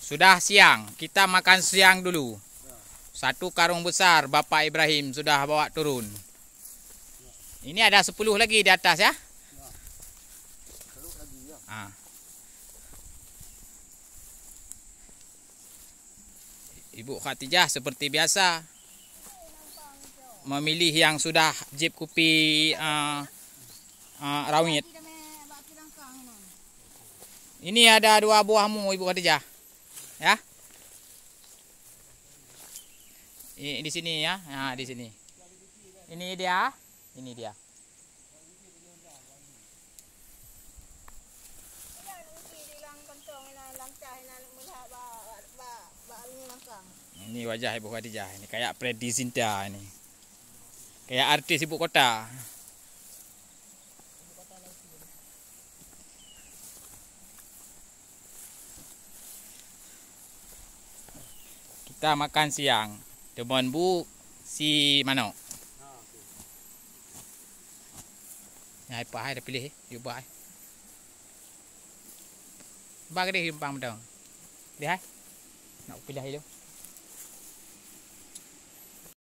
Sudah siang, kita makan siang dulu. Satu karung besar Bapak Ibrahim sudah bawa turun. Ini ada 10 lagi di atas ya. Ibu Khatijah seperti biasa memilih yang sudah jip kopi rawit. Ini ada 2 buahmu Ibu Khatijah. Ya. Di sini ya. Nah, di sini. Ini dia. Ini dia. Ini wajah Ibu Khatijah. Ini kayak Freddy Zinta ini. Kayak artis ibu kota. Kita makan siang. Teman Bu si Mano. Ya apa hai dah pilih you buy. Ba cái đi himpang dong. Đi hai. Nak pilih hai lu.